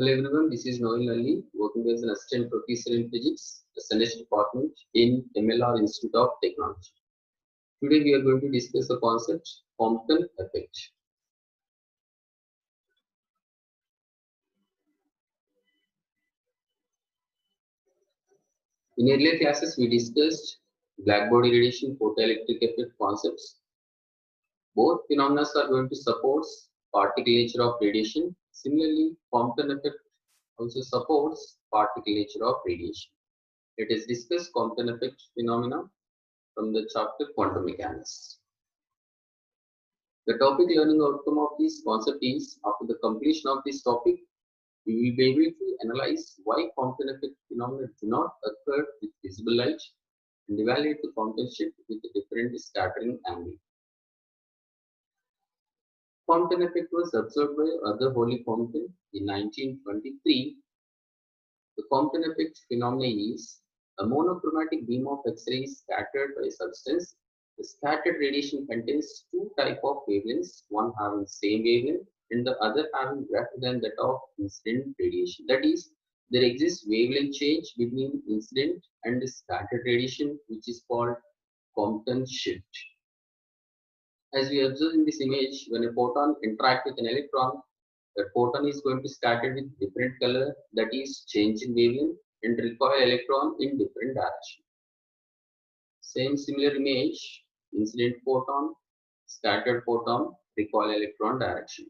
Hello everyone, this is Noel Nalli, working as an assistant professor in physics, SNH department in MLR Institute of Technology. Today we are going to discuss the concept Compton effect. In earlier classes we discussed black body radiation, photoelectric effect concepts. Both phenomena are going to support particle nature of radiation. Similarly, Compton effect also supports particle nature of radiation. Let us discuss Compton effect phenomena from the chapter Quantum Mechanics. The topic learning outcome of this concept is, after the completion of this topic, we will be able to analyze why Compton effect phenomena do not occur with visible light and evaluate the Compton shift with a different scattering angle. Compton effect was observed by Arthur Holly Compton in 1923. The Compton effect phenomena is a monochromatic beam of X-rays scattered by a substance. The scattered radiation contains two types of wavelengths, one having same wavelength and the other having greater than that of incident radiation. That is, there exists wavelength change between incident and scattered radiation, which is called Compton shift. As we observe in this image, when a photon interacts with an electron, the photon is going to scatter with different color, that is change in wavelength, and recoil electron in different direction. Same similar image, incident photon, scattered photon, recoil electron direction.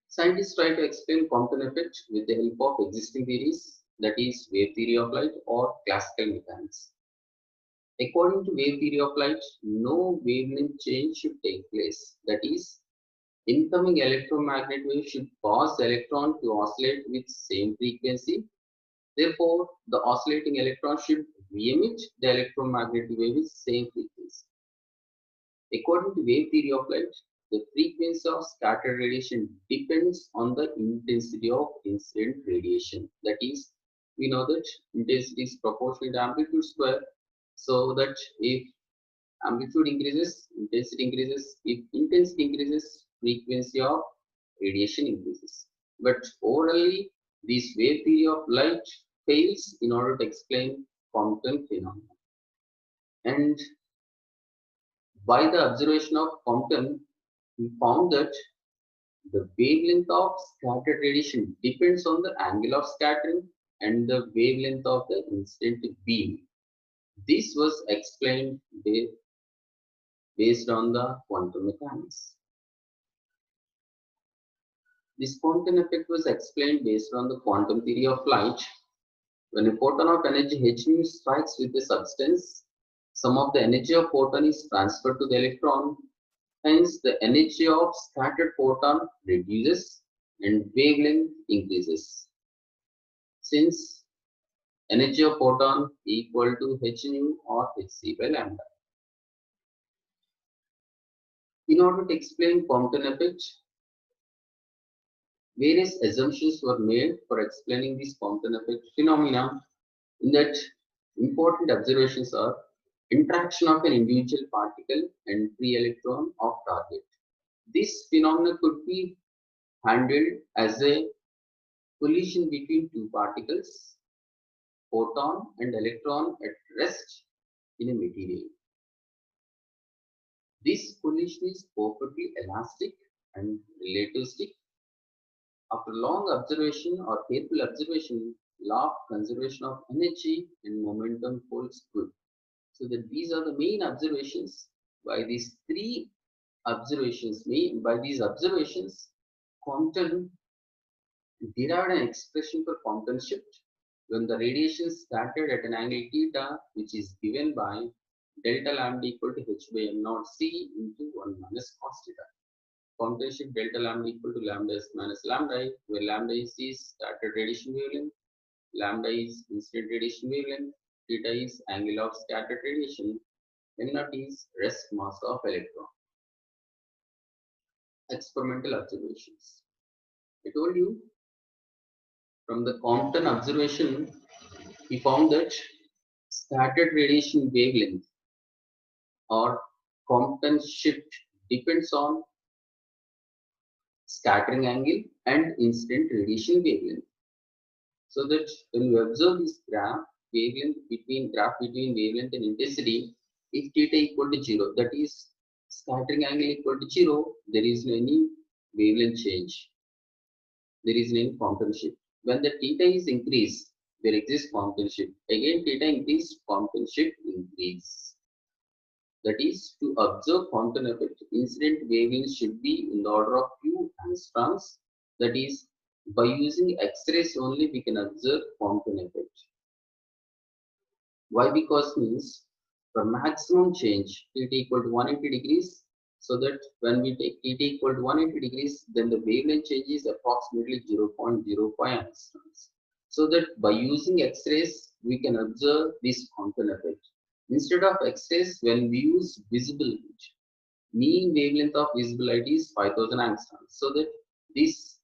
Scientists try to explain Compton effect with the help of existing theories, that is wave theory of light or classical mechanics. According to wave theory of light, no wavelength change should take place, that is, incoming electromagnetic wave should cause the electron to oscillate with same frequency. Therefore, the oscillating electron should re-emit the electromagnetic wave with same frequency. According to wave theory of light, the frequency of scattered radiation depends on the intensity of incident radiation. That is, we know that intensity is proportional to amplitude square, so that if amplitude increases, intensity increases. If intensity increases, frequency of radiation increases. But orally, this wave theory of light fails in order to explain Compton phenomena. And by the observation of Compton, we found that the wavelength of scattered radiation depends on the angle of scattering and the wavelength of the incident beam. This was explained based on the quantum mechanics. This Compton effect was explained based on the quantum theory of light. When a photon of energy h nu strikes with a substance, some of the energy of photon is transferred to the electron. Hence, the energy of scattered photon reduces and wavelength increases. Since energy of photon equal to h nu or hc by lambda. In order to explain Compton effect, various assumptions were made for explaining this Compton effect phenomena. In that, important observations are interaction of an individual particle and free electron of target. This phenomenon could be handled as a collision between two particles, photon and electron at rest in a material. This collision is perfectly elastic and relativistic. After long observation or careful observation, law of conservation of energy and momentum holds good. So that these are the main observations. By these three observations, Compton derived an expression for Compton shift when the radiation scattered at an angle theta, which is given by delta lambda equal to h by m naught c into 1 minus cos theta. Compton shift delta lambda equal to lambda s minus lambda I, where lambda is scattered radiation wavelength, lambda is incident radiation wavelength, theta is angle of scattered radiation, m naught is rest mass of electron. Experimental observations. I told you from the Compton observation, we found that scattered radiation wavelength or Compton shift depends on scattering angle, and incident radiation wavelength. So that when we observe this graph between wavelength and intensity, if theta equal to 0, that is scattering angle equal to 0, there is no any wavelength change. There is no Compton shift. When the theta is increased, there exists Compton shift. Again, theta increase, Compton shift increase. That is, to observe Compton effect, incident wavelength should be in the order of few angstroms. That is, by using X-rays only, we can observe Compton effect. Why? Because means for maximum change, theta equal to 180 degrees. So that when we take theta equal to 180 degrees, then the wavelength change is approximately 0.05 angstroms. So that by using X-rays, we can observe this Compton effect. Instead of X-rays, when we use visible light, mean wavelength of visible light is 5000 angstroms. So that this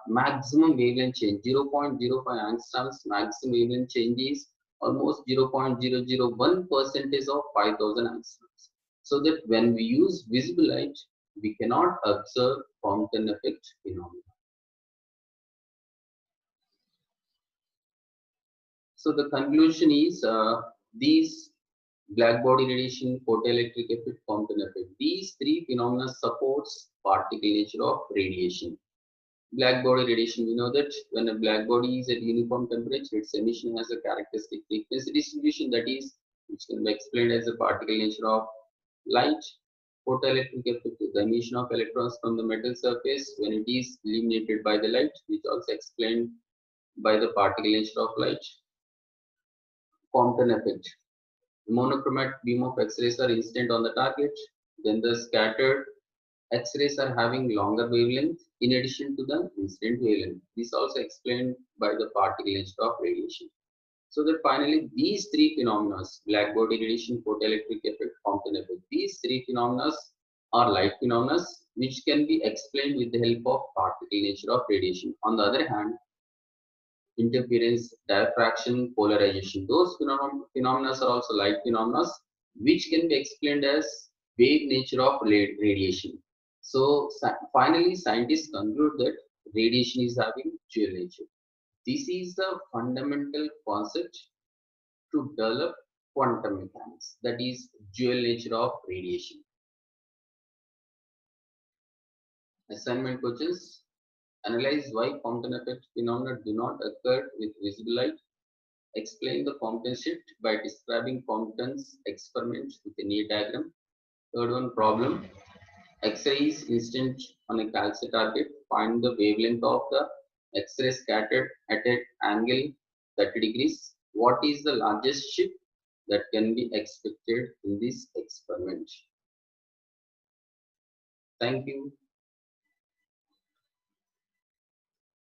maximum wavelength change, 0.05 angstroms, maximum wavelength change is almost 0.001% of 5000 angstroms. So that when we use visible light, we cannot observe Compton effect phenomena. So the conclusion is these black body radiation, photoelectric effect, Compton effect. These three phenomena supports particle nature of radiation. Black body radiation, we know that when a black body is at uniform temperature, its emission has a characteristic frequency distribution, that is, which can be explained as the particle nature of light. Photoelectric effect is the emission of electrons from the metal surface when it is illuminated by the light, which also explained by the particle nature of light. Compton effect. The monochromatic beam of X-rays are incident on the target, then the scattered X-rays are having longer wavelength in addition to the incident wavelength. This also explained by the particle nature of radiation. So that finally these three phenomena, black body radiation, photoelectric effect, Compton effect, these three phenomena are light phenomena which can be explained with the help of particle nature of radiation. On the other hand, interference, diffraction, polarization, those phenomena are also light phenomena which can be explained as wave nature of radiation. So finally, scientists conclude that radiation is having dual nature. This is the fundamental concept to develop quantum mechanics, that is dual nature of radiation. Assignment questions. Analyze why Compton effect phenomena do not occur with visible light. Explain the Compton shift by describing Compton's experiments with a neat diagram. Third one, problem. X-ray is instant on a calcium target. Find the wavelength of the X-ray scattered at an angle 30 degrees. What is the largest shift that can be expected in this experiment? Thank you.